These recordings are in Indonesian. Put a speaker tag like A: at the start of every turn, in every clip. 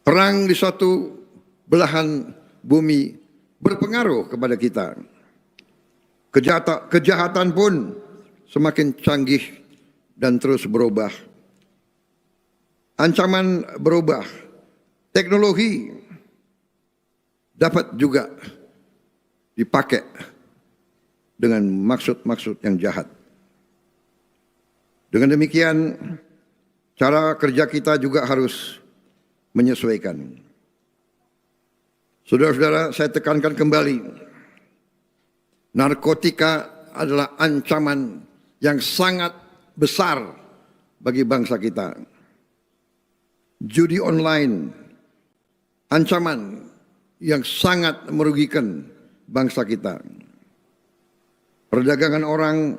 A: Perang di suatu belahan bumi berpengaruh kepada kita. Kejahatan pun semakin canggih dan terus berubah. Ancaman berubah. Teknologi dapat juga dipakai dengan maksud-maksud yang jahat. Dengan demikian, cara kerja kita juga harus menyesuaikan. Saudara-saudara, saya tekankan kembali, narkotika adalah ancaman yang sangat besar bagi bangsa kita. Judi online, ancaman yang sangat merugikan bangsa kita. Perdagangan orang,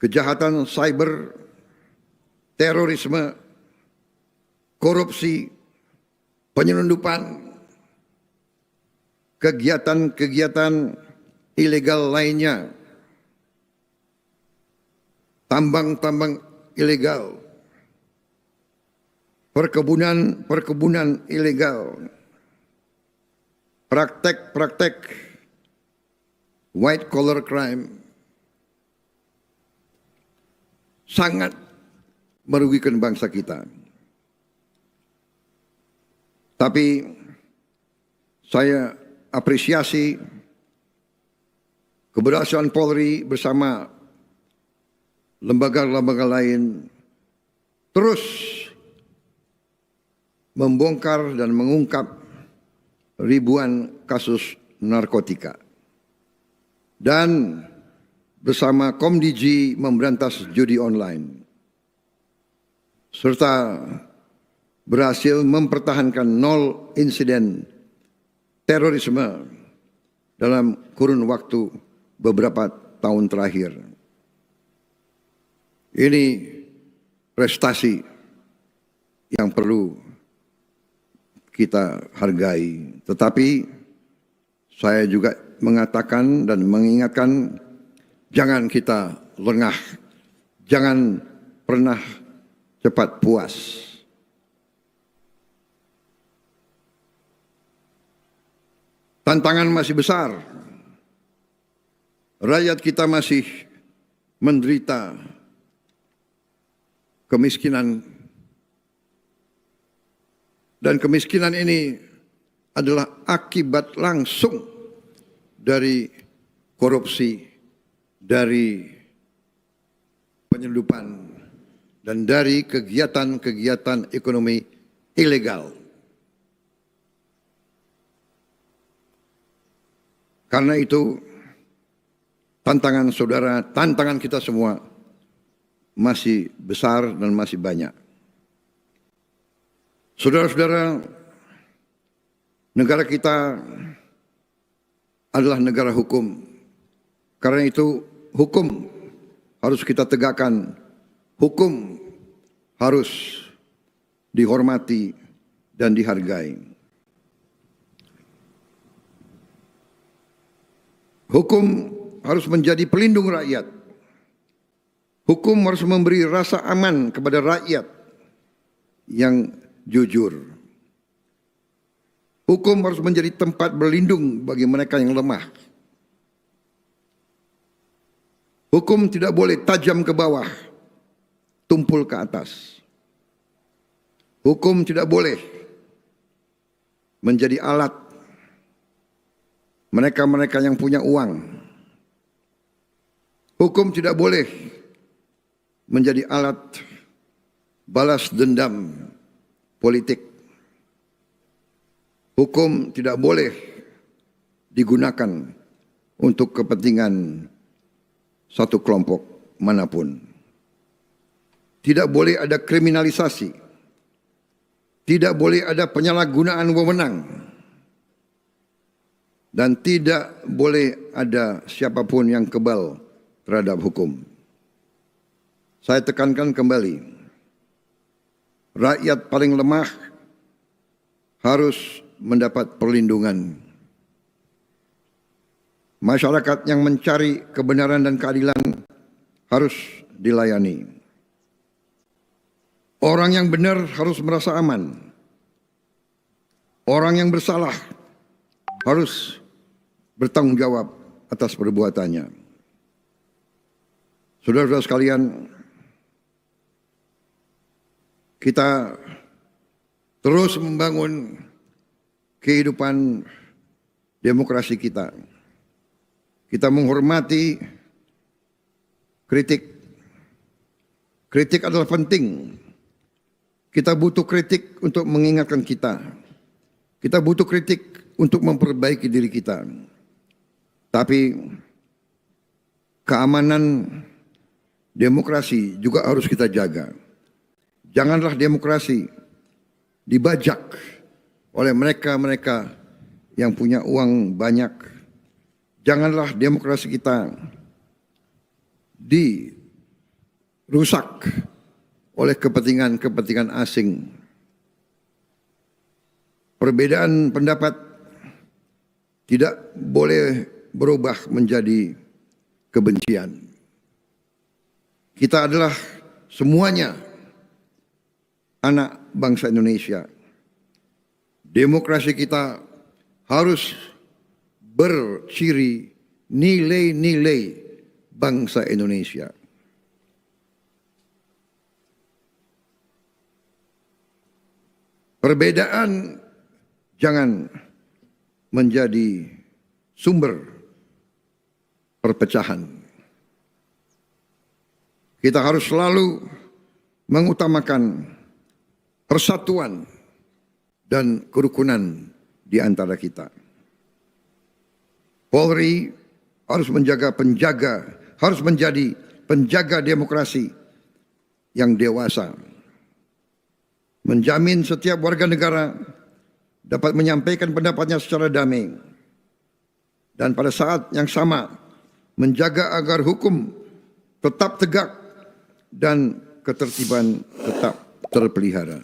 A: kejahatan cyber, terorisme, korupsi, penyelundupan, kegiatan-kegiatan ilegal lainnya, tambang-tambang ilegal, perkebunan ilegal, praktek white collar crime sangat merugikan bangsa kita. Tapi saya apresiasi keberhasilan Polri bersama lembaga-lembaga lain terus membongkar dan mengungkap ribuan kasus narkotika. Dan bersama Komdiji memberantas judi online. Serta berhasil mempertahankan 0 insiden terorisme dalam kurun waktu beberapa tahun terakhir. Ini prestasi yang perlu kita hargai. Tetapi saya juga mengatakan dan mengingatkan, jangan kita lengah, jangan pernah cepat puas. Tantangan masih besar. Rakyat kita masih menderita kemiskinan. Dan kemiskinan ini adalah akibat langsung dari korupsi, dari penyelundupan, dan dari kegiatan-kegiatan ekonomi ilegal. Karena itu, tantangan saudara, tantangan kita semua masih besar dan masih banyak. Saudara-saudara, negara kita adalah negara hukum. Karena itu, hukum harus kita tegakkan. Hukum harus dihormati dan dihargai. Hukum harus menjadi pelindung rakyat. Hukum harus memberi rasa aman kepada rakyat yang jujur. Hukum harus menjadi tempat berlindung bagi mereka yang lemah. Hukum tidak boleh tajam ke bawah, tumpul ke atas. Hukum tidak boleh menjadi alat mereka-mereka yang punya uang. Hukum tidak boleh menjadi alat balas dendam politik. Hukum tidak boleh digunakan untuk kepentingan satu kelompok manapun. Tidak boleh ada kriminalisasi. Tidak boleh ada penyalahgunaan wewenang. Dan tidak boleh ada siapapun yang kebal terhadap hukum. Saya tekankan kembali, rakyat paling lemah harus mendapat perlindungan. Masyarakat yang mencari kebenaran dan keadilan harus dilayani. Orang yang benar harus merasa aman. Orang yang bersalah harus bertanggung jawab atas perbuatannya. Saudara-saudara sekalian, kita terus membangun kehidupan demokrasi kita. Kita menghormati kritik. Kritik adalah penting. Kita butuh kritik untuk mengingatkan kita. Kita butuh kritik untuk memperbaiki diri kita. Tapi keamanan demokrasi juga harus kita jaga. Janganlah demokrasi dibajak oleh mereka-mereka yang punya uang banyak. Janganlah demokrasi kita dirusak oleh kepentingan-kepentingan asing. Perbedaan pendapat tidak boleh berubah menjadi kebencian. Kita adalah semuanya anak bangsa Indonesia. Demokrasi kita harus berciri nilai-nilai bangsa Indonesia. Perbedaan jangan menjadi sumber perpecahan. Kita harus selalu mengutamakan persatuan dan kerukunan di antara kita. Polri harus menjadi penjaga demokrasi yang dewasa. Menjamin setiap warga negara dapat menyampaikan pendapatnya secara damai. Dan pada saat yang sama menjaga agar hukum tetap tegak dan ketertiban tetap terpelihara.